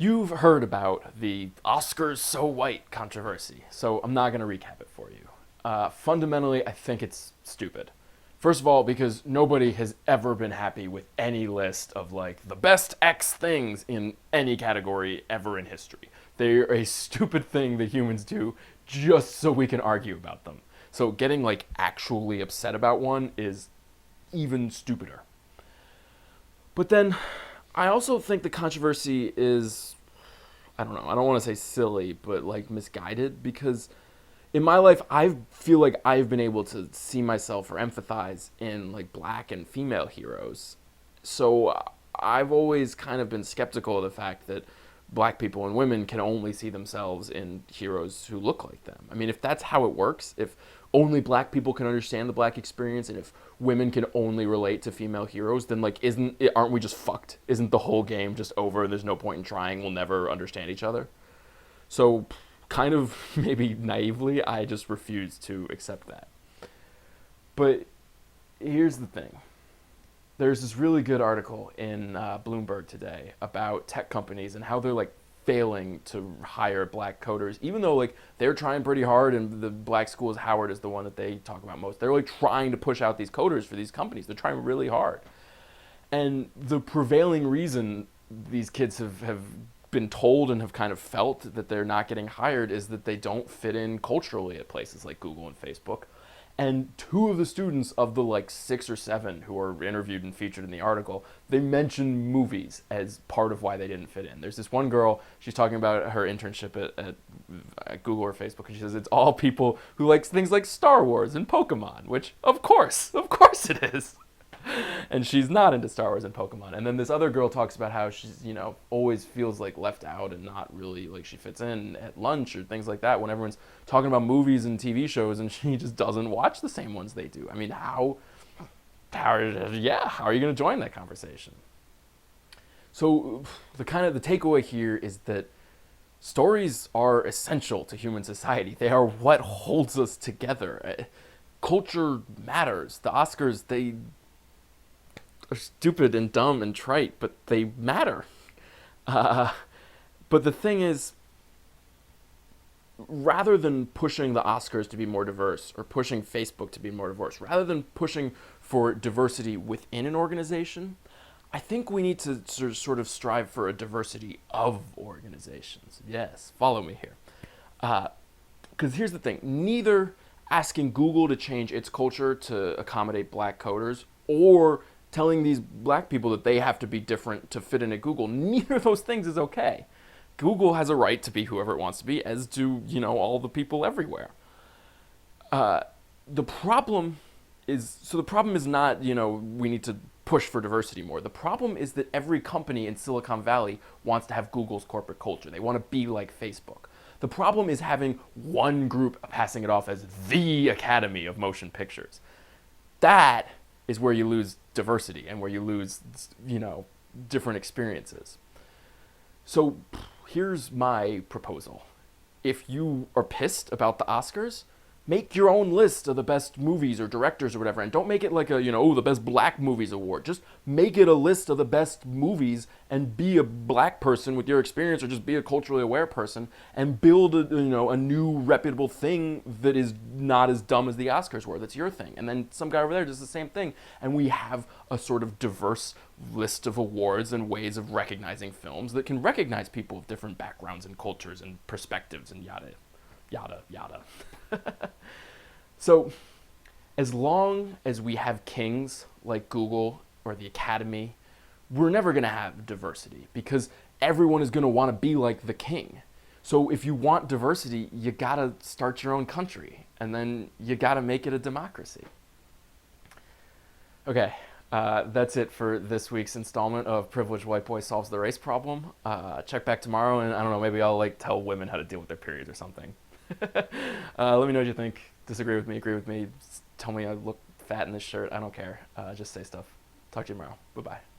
You've heard about the Oscars so white controversy, so I'm not going to recap it for you. Fundamentally, I think it's stupid. First of all, because nobody has ever been happy with any list of like the best X things in any category ever in history. They're a stupid thing that humans do just so we can argue about them. So getting like actually upset about one is even stupider. But then I also think the controversy is, I don't know, I don't want to say silly, but like misguided because in my life, I feel like I've been able to see myself or empathize in like black and female heroes. So I've always kind of been skeptical of the fact that black people and women can only see themselves in heroes who look like them. I mean, if that's how it works, if only black people can understand the black experience and if women can only relate to female heroes, then like aren't we just fucked? Isn't the whole game just over? There's no point in trying. We'll never understand each other. So kind of maybe naively, I just refuse to accept that. But here's the thing. There's this really good article in Bloomberg today about tech companies and how they're like failing to hire black coders, even though like they're trying pretty hard, and the black school is Howard is the one that they talk about most. They're like trying to push out these coders for these companies. They're trying really hard. And the prevailing reason these kids have been told and have kind of felt that they're not getting hired is that they don't fit in culturally at places like Google and Facebook. And two of the students of the like 6 or 7 who were interviewed and featured in the article, they mentioned movies as part of why they didn't fit in. There's this one girl, she's talking about her internship at Google or Facebook, and she says it's all people who like things like Star Wars and Pokemon, which of course it is. And she's not into Star Wars and Pokemon. And then this other girl talks about how she's, always feels like left out and not really like she fits in at lunch or things like that when everyone's talking about movies and TV shows and she just doesn't watch the same ones they do. I mean, how are you going to join that conversation? So the takeaway here is that stories are essential to human society. They are what holds us together. Culture matters. The Oscars, they are stupid and dumb and trite, but they matter. But the thing is, rather than pushing the Oscars to be more diverse or pushing Facebook to be more diverse, rather than pushing for diversity within an organization, I think we need to sort of strive for a diversity of organizations. Yes, follow me here. Because here's the thing. Neither asking Google to change its culture to accommodate black coders or telling these black people that they have to be different to fit in at Google, neither of those things is okay. Google has a right to be whoever it wants to be, as do, all the people everywhere. The problem is not, we need to push for diversity more. The problem is that every company in Silicon Valley wants to have Google's corporate culture. They want to be like Facebook. The problem is having one group passing it off as the Academy of Motion Pictures. That is where you lose diversity and where you lose, different experiences. So here's my proposal. If you are pissed about the Oscars, make your own list of the best movies or directors or whatever, and don't make it like the best black movies award. Just make it a list of the best movies and be a black person with your experience, or just be a culturally aware person and build a new reputable thing that is not as dumb as the Oscars were. That's your thing. And then some guy over there does the same thing, and we have a sort of diverse list of awards and ways of recognizing films that can recognize people of different backgrounds and cultures and perspectives and yada, yada, yada. So, as long as we have kings like Google or the Academy, we're never going to have diversity because everyone is going to want to be like the king. So if you want diversity, you got to start your own country, and then you got to make it a democracy. Okay, that's it for this week's installment of Privileged White Boy Solves the Race Problem. Check back tomorrow, and I don't know, maybe I'll tell women how to deal with their periods or something. Let me know what you think. Disagree with me, agree with me. Tell me I look fat in this shirt. I don't care. Just say stuff. Talk to you tomorrow. Bye-bye.